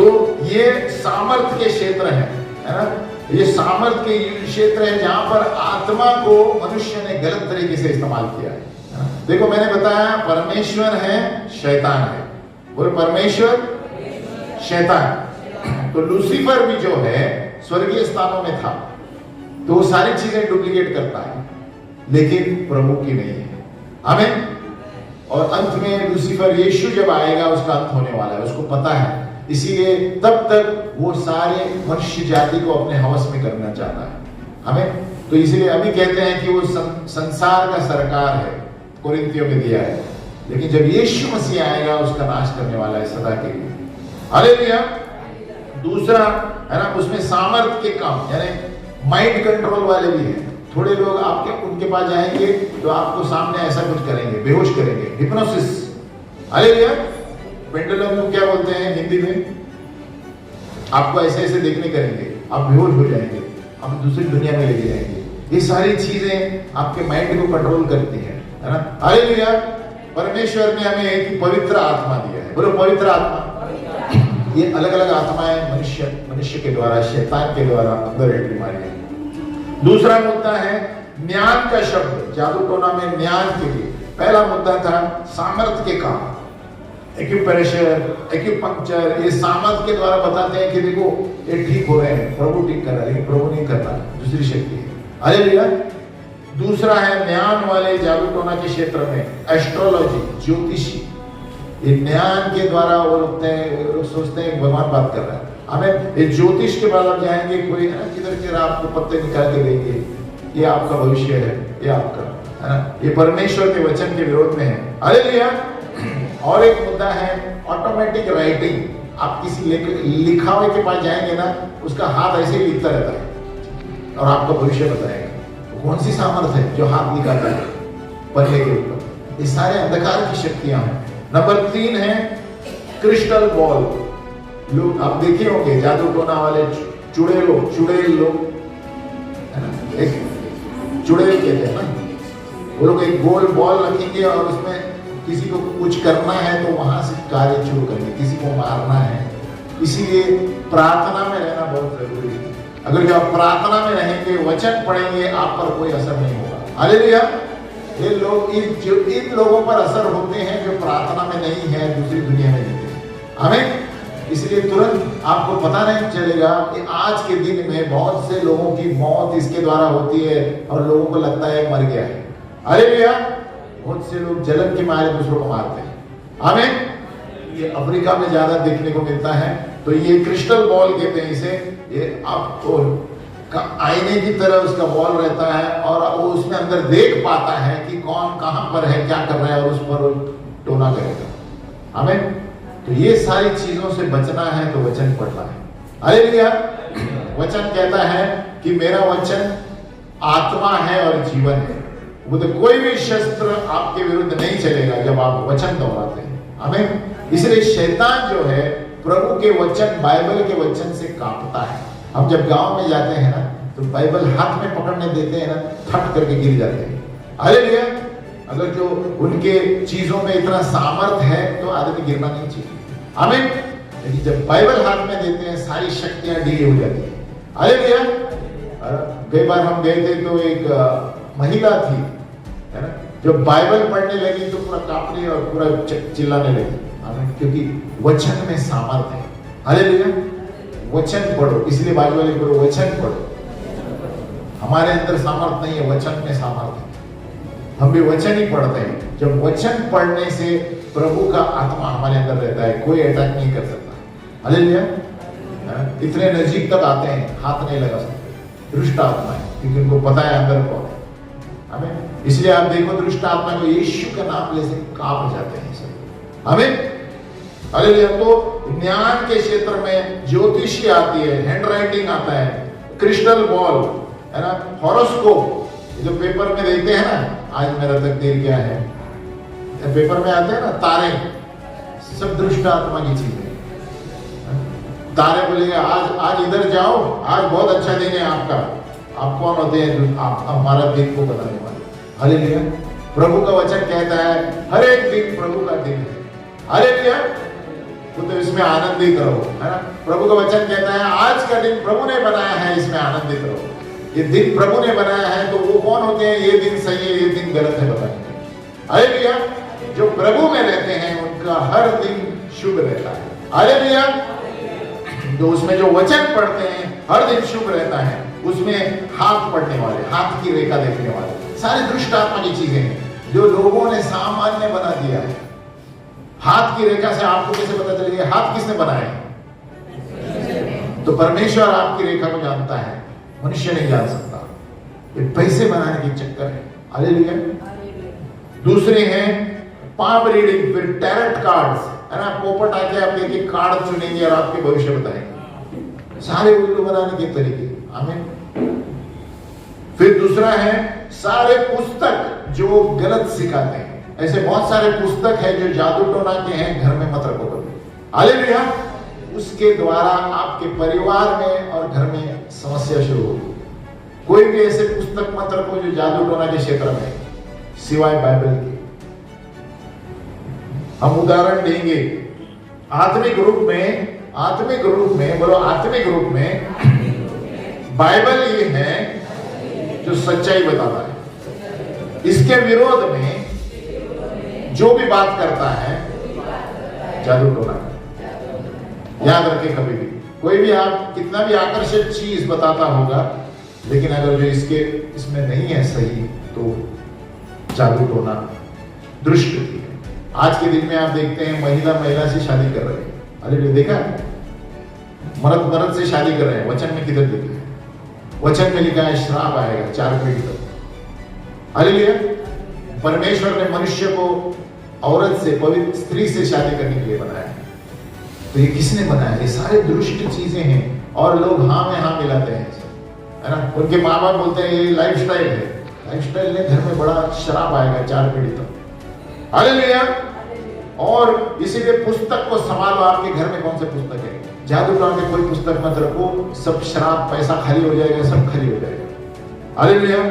तो ये सामर्थ्य के क्षेत्र है ना, ये सामर्थ्य के क्षेत्र है जहां पर आत्मा को मनुष्य ने गलत तरीके से इस्तेमाल किया है ना? देखो मैंने बताया परमेश्वर है, शैतान है। बोलो परमेश्वर, शैतान। तो लूसीफर भी जो है स्वर्गीय स्थानों में था, तो वो सारी चीजें डुप्लीकेट करता है, लेकिन प्रभु की नहीं है। आमीन। और अंत में लूसीफर, यीशु जब आएगा उसका अंत होने वाला है, उसको पता है, इसीलिए तब तक वो सारे मनुष्य जाति को अपने हवस में करना चाहता है। हमें तो इसीलिए अभी कहते हैं कि वो संसार का सरकार है, कोरिन्थियों में दिया है, लेकिन जब यीशु मसीह आएगा उसका नाश करने वाला है सदा के लिए। हालेलुया। दूसरा है ना, उसमें सामर्थ्य के काम, यानी माइंड कंट्रोल वाले भी हैं। थोड़े लोग आपके उनके पास जाएंगे तो आपको सामने ऐसा कुछ करेंगे, बेहोश करेंगे, हिप्नोसिस। हालेलुया। पेंडुलम को क्या बोलते हैं हिंदी में? आपको ऐसे ऐसे देखने करेंगे, आप बेहोश हो जाएंगे, आप दूसरी दुनिया में लेके जाएंगे। ये सारी चीजें आपके माइंड को कंट्रोल करती है ना। हालेलुया। परमेश्वर ने हमें एक पवित्र आत्मा दिया है। बोलो पवित्र आत्मा। ये अलग अलग आत्माएं मनुष्य के द्वारा, शैतान के द्वारा अंदर एंट्री मारी है। दूसरा मुद्दा है ज्ञान का शब्द, जादू टोना में ज्ञान के लिए। पहला मुद्दा था सामर्थ्य के काम, एक्यूप्रेशर, एक्यूपंक्चर, ये सामर्थ्य के द्वारा बताते हैं कि देखो ये ठीक हो रहे हैं, प्रभु ठीक कर रहा है, लेकिन प्रभु नहीं करता, दूसरी शक्ति है। हालेलुया। दूसरा है ज्ञान वाले जादू टोना के क्षेत्र में एस्ट्रोलॉजी, ज्योतिषी। ये ज्ञान के द्वारा वो लोग सोचते हैं भगवान बात कर रहा है हमें। ये ज्योतिष के बाद आप जाएंगे, कोई है ना किधर के आपको पत्ते निकाल के देंगे, ये आपका भविष्य है, ये आपका है ना, ये परमेश्वर के वचन के विरोध में है। हालेलुया। और एक मुद्दा है ऑटोमेटिक राइटिंग। आप किसी लिखावे के पास जाएंगे ना, उसका हाथ ऐसे ही लिखता रहता है और आपका भविष्य बताएगा। कौन सी सामर्थ्य है जो हाथ लिखाता है पन्ने के ऊपर? ये सारे अंधकार की शक्तियां हैं। नंबर 3 है क्रिस्टल बॉल। लोग आप देखे होंगे जादू टोना वाले चुड़ैल लोग है ना, एक चुड़ैल कहते हैं ना, वो लोग एक गोल बॉल रखेंगे और उसमें किसी को कुछ करना है तो वहां से कार्य शुरू करेंगे, किसी को मारना है। इसीलिए प्रार्थना में रहना बहुत जरूरी है। अगर जब आप प्रार्थना में रहेंगे, वचन पढ़ेंगे, आप पर कोई असर नहीं होगा। हालेलुया। ये लोग इन लोगों पर असर होते हैं जो प्रार्थना में नहीं है, दूसरी दुनिया में रहते हैं। हमें इसलिए तुरंत आपको पता नहीं चलेगा कि आज के दिन में बहुत से लोगों की मौत इसके द्वारा होती है और लोगों को लगता है मर गया है। हालेलुया। बहुत से लोग जलन के मारे दूसरों को मारते हैं। हमें ये अफ्रीका में ज्यादा देखने को मिलता है। तो ये क्रिस्टल बॉल कहते हैं इसे। ये आपको आईने की तरह उसका बॉल रहता है और वो उसमें अंदर देख पाता है कि कौन कहां पर है, क्या कर रहा है, और उस पर टोना करेगा। हमें तो ये सारी चीजों से बचना है तो वचन पढ़ना है। हालेलुया। वचन कहता है कि मेरा वचन आत्मा है और जीवन है। वो तो कोई भी शस्त्र आपके विरुद्ध नहीं चलेगा जब आप वचन दोहराते हैं। हमें इसलिए शैतान जो है प्रभु के वचन, बाइबल के वचन से कांपता है। हम जब गांव में जाते हैं ना तो बाइबल हाथ में पकड़ने देते हैं ना, थट करके गिर जाते हैं। हालेलुया। अगर जो उनके चीजों में इतना सामर्थ है तो आदमी गिरना नहीं चाहिए। हमें लेकिन जब बाइबल हाथ में देते हैं सारी शक्तियां ढीली हो जाती है। हालेलुया। कई बार हम गए थे तो एक महिला थी है ना, जब बाइबल पढ़ने लगी तो पूरा कांपने और पूरा चिल्लाने लगी। क्योंकि वचन में सामर्थ है। हालेलुया। वचन पढ़ो, इसलिए बाजू वाले बोलो वचन पढ़ो। हमारे अंदर सामर्थ नहीं है, वचन में सामर्थ है। हम भी वचन ही पढ़ते हैं। जब वचन पढ़ने से प्रभु का आत्मा हमारे अंदर रहता है, कोई अटैक नहीं कर सकता। हालेलुया। इतने नजदीक तक आते हैं, हाथ नहीं लगा सकते। दुष्ट आत्मा है, क्योंकि उनको पता है अंदर कौन है। हमें इसलिए आप देखो दुष्ट आत्मा को यीशु का नाम लेते कांप जाते हैं सब। हमें हालेलुया। तो ज्ञान के क्षेत्र में ज्योतिषी आती है, हैंड राइटिंग आता है, क्रिस्टल बॉल है ना, हॉरोस्कोप, जो पेपर में देखते हैं ना, आज मेरा तकदीर क्या है, पेपर में आते हैं ना तारे, सब दुष्ट आत्मा की चीजें। तारे बोलेंगे आज इधर जाओ, आज बहुत अच्छा दिन है आपका। आप कौन होते हैं? आप हमारा दिन को बताने वाले। हालेलुया। प्रभु का वचन कहता है हर एक दिन प्रभु का दिन है। हालेलुया। वो तो इसमें आनंदित रहो, है ना। प्रभु का वचन कहता है आज का दिन प्रभु ने बनाया है, इसमें आनंदित रहो। ये दिन प्रभु ने बनाया है, तो वो कौन होते हैं? ये दिन सही है, ये दिन गलत है, बताइए। हालेलुया। जो प्रभु में रहते हैं उनका हर दिन शुभ रहता है। हालेलुया। तो उसमें जो वचन पढ़ते हैं हर दिन शुभ रहता है। उसमें हाथ पढ़ने वाले, हाथ की रेखा देखने वाले, सारी दुष्ट आत्मा की चीजें हैं जो लोगों ने सामान्य बना दिया है। हाथ की रेखा से आपको कैसे पता चलेगा हाथ किसने बनाया? तो परमेश्वर आपकी रेखा को जानता है, मनुष्य नहीं जान सकता। ये पैसे बनाने के चक्कर है। हालेलुया। दूसरे हैं पाम रीडिंग, फिर टैरट कार्ड्स, है ना। पोपट आके आपके एक कार्ड चुनेंगे और आपके भविष्य बताएंगे, सारे उल्लू बनाने के तरीके। आमीन। फिर दूसरा है सारे पुस्तक जो गलत सिखाते हैं। ऐसे बहुत सारे पुस्तक है जो जादू टोना के हैं, घर में मत रखो कभी। हालेलुया। उसके द्वारा आपके परिवार में और घर में समस्या शुरू होगी। कोई भी ऐसे पुस्तक मत रखो जो जादू टोना के क्षेत्र में, सिवाय बाइबल के। हम उदाहरण देंगे आत्मिक रूप में बोलो, आत्मिक रूप में बाइबल ये है जो सच्चाई बताता है। इसके विरोध में जो भी बात करता है जादू टोना है। याद रखें, कभी भी कोई भी आप कितना भी आकर्षक चीज बताता होगा, लेकिन अगर जो इसमें नहीं है सही, तो जादू टोना दुष्ट थी। आज के दिन में आप देखते हैं महिला से शादी कर रहे हैं। अरे देखा, मर्द से शादी कर रहे हैं। वचन में किधर लिखा है? वचन में लिखा है श्राप आएगा 4 पीढ़ी तक। हालेलुया। परमेश्वर ने मनुष्य को औरत से, पवित्र स्त्री से शादी करने के लिए बनाया है। तो ये किसने बनाया? ये सारे दुष्ट चीजें हैं और लोग हाँ में हाँ मिलाते हैं, है ना। उनके माँ बाप बोलते हैं ये लाइफस्टाइल है। लाइफस्टाइल ने घर में बड़ा शराब आएगा 4 पीढ़ी तक। हालेलुया। और इसीलिए पुस्तक को संभालो। आपके घर में कौन से पुस्तक है? जादू टोना के कोई पुस्तक मत रखो, सब शराब, पैसा खाली हो जाएगा, सब खाली हो जाएगा। हालेलुया,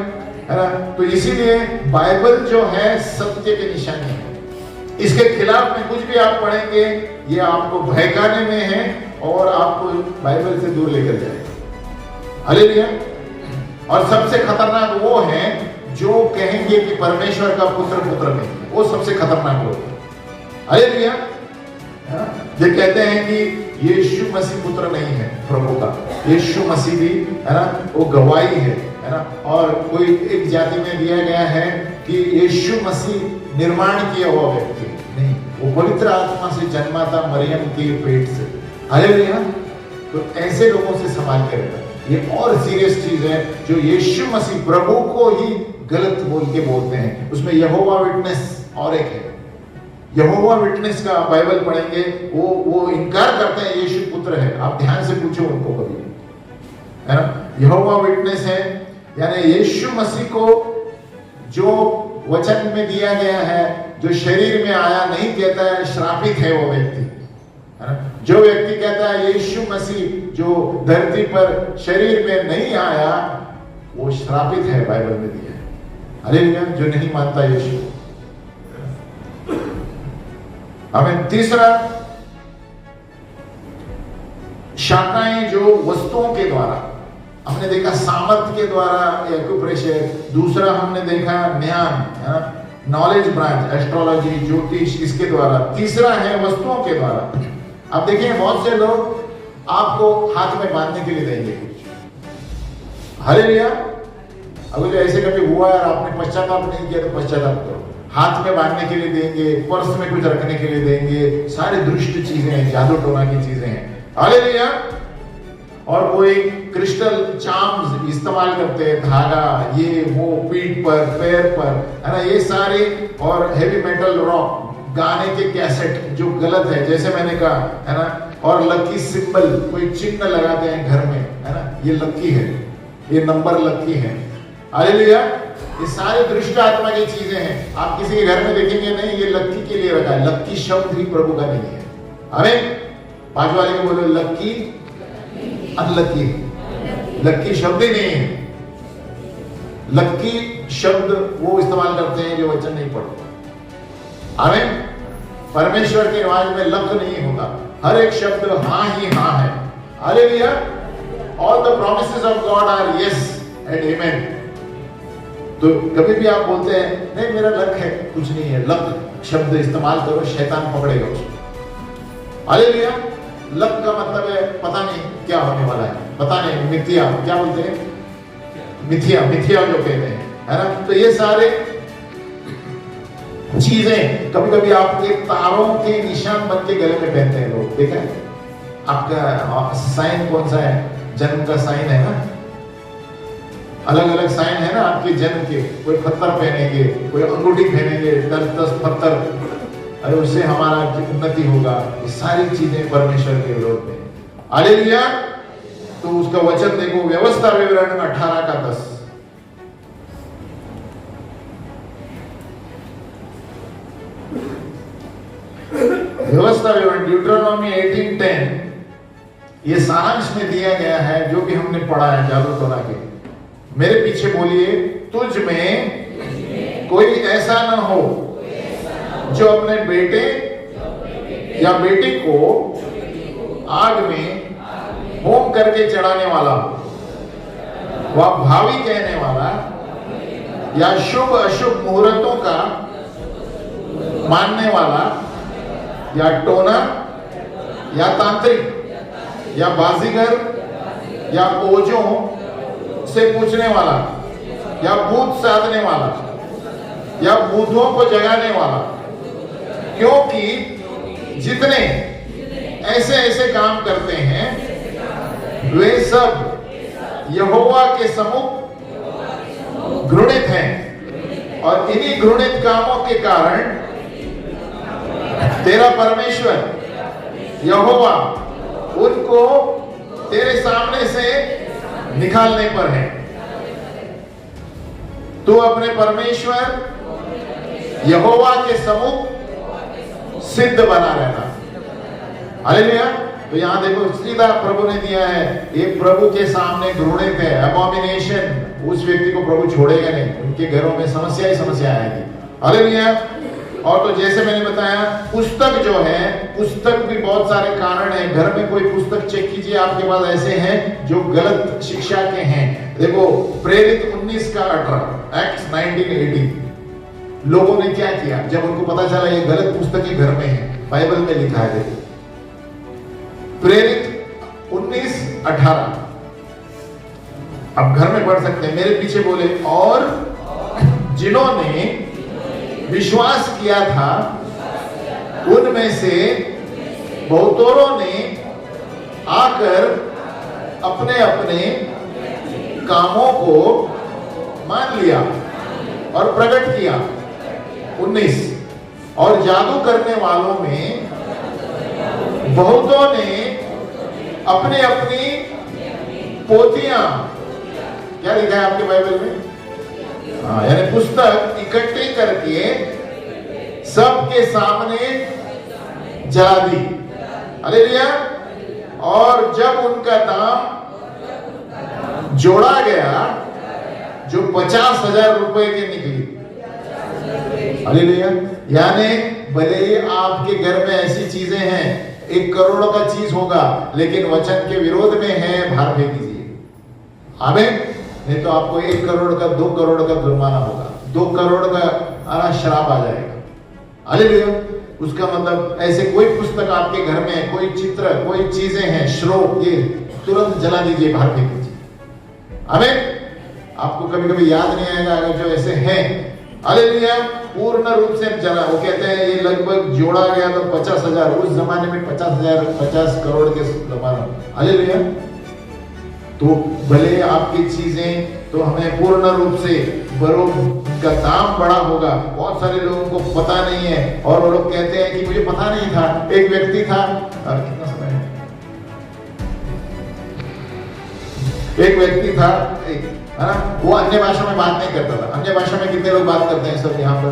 है ना। तो इसीलिए बाइबल जो है सत्य की निशानी है। इसके खिलाफ में कुछ भी आप पढ़ेंगे, ये आपको बहकाने में है और आपको बाइबल से दूर लेकर जाएगा। हालेलुया। और सबसे खतरनाक वो है जो कहेंगे कि परमेश्वर का पुत्र नहीं, वो सबसे खतरनाक लोग है। हालेलुया। ये कहते हैं कि यीशु मसीह पुत्र नहीं है प्रभु का, यीशु मसीह भी, है ना, वो गवाही है ना। और कोई एक जाति में दिया गया है कि यीशु मसीह निर्माण किया हुआ व्यक्ति नहीं, वो पवित्र आत्मा से जन्मा था मरियम के पेट से। हालेलुया। तो ऐसे लोगों से संभाल के रहना। ये और सीरियस चीज है जो यीशु मसीह प्रभु को ही गलत बोल के बोलते हैं। उसमें यहोवा विटनेस और एक है। यहोवा विटनेस का बाइबल पढ़ेंगे, वो इनकार करते हैं यीशु पुत्र है। आप ध्यान से पूछो उनको कभी, है ना। यहोवा विटनेस है यानी यीशु मसीह को जो वचन में दिया गया है, जो शरीर में आया, नहीं कहता है श्रापित है वो व्यक्ति, है ना। जो व्यक्ति कहता है यीशु मसीह जो धरती पर शरीर में नहीं आया, वो श्रापित है, बाइबल में दिया है। हालेलुया। जो नहीं मानता यीशु। हमें तीसरा, शाखाएं जो वस्तुओं के द्वारा, हमने देखा सामर्थ के द्वारा एक्यूप्रेशर। दूसरा हमने देखा ज्ञान, नॉलेज ब्रांच, एस्ट्रोलॉजी, ज्योतिष, इसके द्वारा। तीसरा है वस्तुओं के द्वारा। अब देखिए बहुत से लोग आपको हाथ में बांधने के लिए देंगे कुछ। हालेलुया। अगर ऐसे कभी हुआ और आपने पश्चाताप नहीं किया तो पश्चाताप करो। हाथ में बांधने के लिए देंगे, पर्स में कुछ रखने के लिए देंगे, सारे दुष्ट चीजें हैं, जादू टोना की चीजें हैं। हालेलुया। और कोई क्रिस्टल चार्म्स इस्तेमाल करते हैं, धागा, ये वो, पीठ पर, पैर पर, है ना, ये सारे। और हेवी मेटल रॉक, गाने के कैसेट जो गलत है, जैसे मैंने कहा, है ना। और लकी सिंबल, कोई चिन्ह लगाते हैं घर में, है ना, ये लकी है, ये नंबर लकी है। हालेलुया। ये सारे दुष्ट आत्मा की चीजें हैं। आप किसी के घर में देखेंगे नहीं, ये लक्की के लिए रखा है। लक्की शब्द ही प्रभु का नहीं है। हमें बाजू वाले को बोलो लक्की अनलक्की, लक्की शब्द ही नहीं है। लक्की शब्द वो इस्तेमाल करते हैं जो वचन नहीं पढ़ते। हमें परमेश्वर की आवाज में लक नहीं होता, हर एक शब्द हाँ ही हाँ है। Hallelujah. All the promises of God are yes and amen. तो कभी भी आप बोलते हैं नहीं मेरा लक है, कुछ नहीं है। लक शब्द इस्तेमाल करो, शैतान पकड़ेगा उसको। हालेलुया। लक का मतलब है पता नहीं क्या होने वाला है, पता नहीं, मिथ्या, क्या बोलते हैं, मिथ्या, मिथ्या जो कहते हैं, है ना। तो ये सारे चीजें कभी कभी आपके तारों के निशान बन के गले में पहनते हैं लोग, देखा है? आपका साइन कौन सा है? जन्म का साइन है ना, अलग अलग साइन है ना आपके जन्म के। कोई पत्थर पहनेंगे, कोई अंगूठी पहनेंगे, 10 पत्थर, अरे उससे हमारा उन्नति होगा। ये सारी चीजें परमेश्वर के विरोध में। हालेलुया। तो उसका वचन देखो, व्यवस्था विवरण 18 का 10। व्यवस्था विवरण ड्यूटरोनॉमी 18:10 ये सारांश में दिया गया है जो कि हमने पढ़ा है जादू टोना के। मेरे पीछे बोलिए, तुझ में कोई ऐसा न हो जो अपने बेटे या बेटी को आग में होम करके चढ़ाने वाला, वह भावी कहने वाला या शुभ अशुभ मुहूर्तों का मानने वाला या टोना या तांत्रिक या बाजीगर या ओजों से पूछने वाला या भूत साधने वाला या भूतों को जगाने वाला, क्योंकि जितने ऐसे ऐसे काम करते हैं वे सब यहोवा के सम्मुख घृणित हैं, और इन्हीं घृणित कामों के कारण तेरा परमेश्वर यहोवा उनको तेरे सामने से निकालने पर है। तू अपने परमेश्वर यहोवा के सम्मुख सिद्ध बना रहना। हालेलुया। तो यहां देखो सीधा प्रभु ने दिया है, ये प्रभु के सामने घृणित है, अबॉमिनेशन। उस व्यक्ति को प्रभु छोड़ेगा नहीं, उनके घरों में समस्या ही समस्या आएगी। हालेलुया। और तो जैसे मैंने बताया, पुस्तक जो है, पुस्तक भी बहुत सारे कारण है। घर में कोई पुस्तक चेक कीजिए, आपके पास ऐसे हैं जो गलत शिक्षा के हैं। देखो प्रेरित 19 का 18, एक्ट 19:18। लोगों ने क्या किया जब उनको पता चला ये गलत पुस्तक घर में है, बाइबल में लिखा है। देखो प्रेरित 19:18, अब घर में पढ़ सकते हैं, मेरे पीछे बोले, और जिन्होंने विश्वास किया था उनमें से बहुतों ने आकर अपने अपने कामों को मान लिया और प्रकट किया। 19, और जादू करने वालों में बहुतों ने अपने अपनी पोथियां, क्या लिखा है आपके बाइबल में? यानी पुस्तक इकट्ठी करके सबके सामने जला दी। हालेलुया। और जब उनका दाम जोड़ा गया जो 50,000 रुपए के निकली। हालेलुया। यानी भले ही आपके घर में ऐसी चीजें हैं, 1 करोड़ का चीज होगा लेकिन वचन के विरोध में है, बाहर फेंक दीजिए। आमीन। नहीं तो आपको 1 करोड़ का 2 करोड़ का जुर्माना होगा, 2 करोड़ का श्राप आ जाएगा। हालेलुया। उसका मतलब ऐसे कोई पुस्तक आपके घर में, कोई चित्र, कोई चीजें हैं, श्लोक, ये तुरंत जला दीजिए, बाहर फेंक दीजिए। आमीन। आपको कभी कभी याद नहीं आएगा अगर जो ऐसे हैं। हालेलुया। पूर्ण रूप से जला। वो कहते हैं ये लगभग जोड़ा गया तो 50,000, उस जमाने में 50,000, 50 करोड़ के जमाना। हालेलुया। तो भले आपकी चीजें तो हमें पूर्ण रूप से बरोबर का दाम बड़ा होगा, बहुत सारे लोगों को पता नहीं है और वो लोग कहते हैं कि मुझे पता नहीं था। एक व्यक्ति था, कितना समय है? एक व्यक्ति था, है ना, वो अन्य भाषा में बात नहीं करता था। अन्य भाषा में कितने लोग बात करते हैं सब यहाँ पर?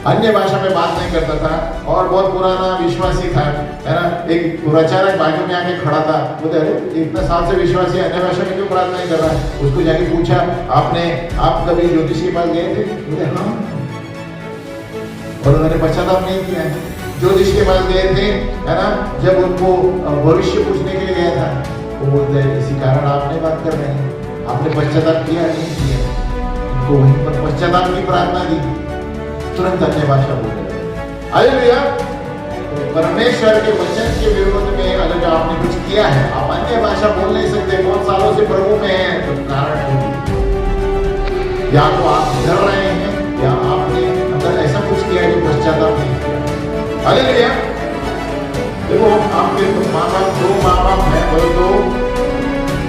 अन्य भाषा में बात नहीं करता था और बहुत पुराना विश्वासी था, है ना। एक प्रचारक बाजू में आके खड़ा था, बोलते अरे इतना साल से विश्वासी अन्य भाषा में क्यों प्रार्थना नहीं कर रहा है? उसको जाके पूछा, आप कभी ज्योतिष के पास गए थे? बोले हाँ। और उन्होंने पश्चाताप नहीं किया है। ज्योतिष के पास गए थे, है ना, जब उनको भविष्य पूछने के लिए गया था, वो बोलते हैं इसी कारण आप नहीं बात कर रहे हैं, आपने पश्चाताप किया नहीं किया। उनको वहीं पर पश्चाताप की प्रार्थना दी, तुरंत अन्य भाषा बोले। हालेलुया। तो परमेश्वर के वचन के विरोध में अगर आपने कुछ किया है, आप अन्य भाषा बोल नहीं सकते, बहुत सालों से प्रभु में हैं, तो कारण होगी या तो आप डर रहे हैं या आपने अंदर ऐसा कुछ किया है जो पश्चाताप नहीं किया। हालेलुया। देखो आपके तो माँ बाप, दो माँ बाप हैं, बोलो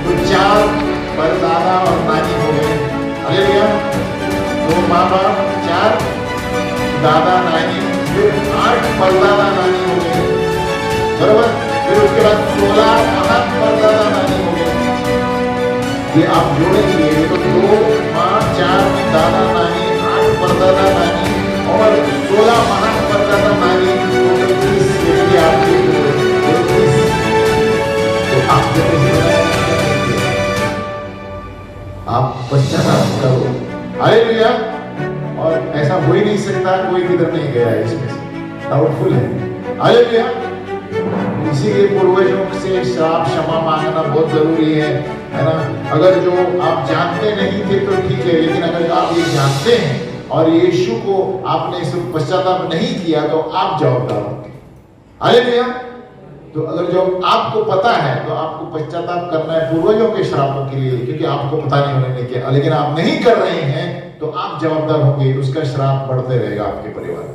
तो 4 परदादा और नानी हो गए। हालेलुया। 2 माँ बाप, 4 दादा नानी, फिर 8 परदादा नानी हो गए, बराबर। फिर उसके बाद 16 महान परदादा नानी हो गए। ये आप जोड़ेंगे तो 2 माँ, 4 दादा नानी, 8 परदादा नानी और 16 महान परदादा नानी, टोटल 30 व्यक्ति आपके तो आप आप पश्चाताप करो। हालेलुया। और ऐसा हो ही नहीं सकता, कोई किधर नहीं गया है इसमें से, डाउटफुल है। हालेलुया। इसीलिए पूर्वजों से श्राप क्षमा मांगना बहुत जरूरी है ना। अगर जो आप जानते नहीं थे तो ठीक है, लेकिन अगर आप ये जानते हैं और यीशु को आपने इस पश्चाताप नहीं किया तो आप जवाबदार होंगे। हालेलुया। तो अगर जो आपको पता है तो आपको पश्चाताप करना है पूर्वजों के श्रापों के लिए, क्योंकि आपको पता नहीं होने किया, लेकिन आप नहीं कर रहे हैं तो आप जवाबदार होंगे, उसका श्राप बढ़ते रहेगा आपके परिवार में।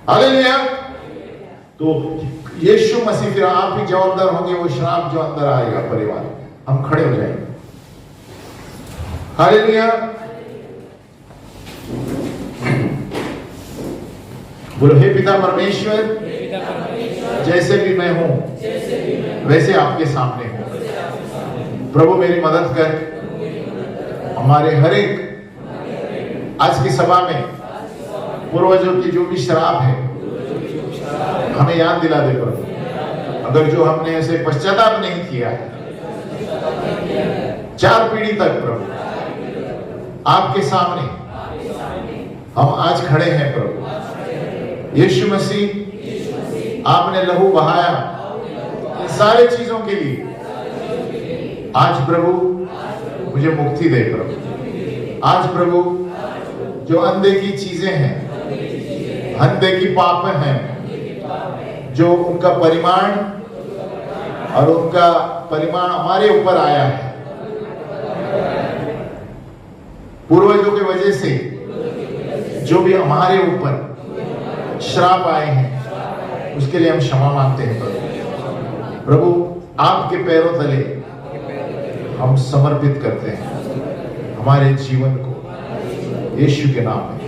हालेलुया। तो यीशु मसीह फिर आप ही जवाबदार होंगे वो श्राप जो अंदर आएगा परिवार में। हम खड़े हो जाएंगे। हालेलुया। बोलो हे पिता परमेश्वर, जैसे भी मैं हूं वैसे आपके सामने हूं। प्रभु मेरी मदद कर। हमारे हर एक आज की सभा में पूर्वजों की जो भी श्राप है हमें याद दिला दे प्रभु। अगर जो हमने ऐसे पश्चाताप नहीं किया है 4 पीढ़ी तक प्रभु आपके सामने हम आज खड़े हैं प्रभु। यीशु मसीह आपने लहू बहाया इन सारे चीजों के लिए। आज प्रभु मुझे मुक्ति दे प्रभु। आज प्रभु जो अंधे की चीजें हैं, अंधे की पाप हैं, जो उनका परिमाण और उनका परिमाण हमारे ऊपर आया है पूर्वजों की वजह से, जो भी हमारे ऊपर श्राप आए हैं उसके लिए हम क्षमा मांगते हैं प्रभु। प्रभु आपके पैरों तले हम समर्पित करते हैं हमारे जीवन को, यीशु के नाम में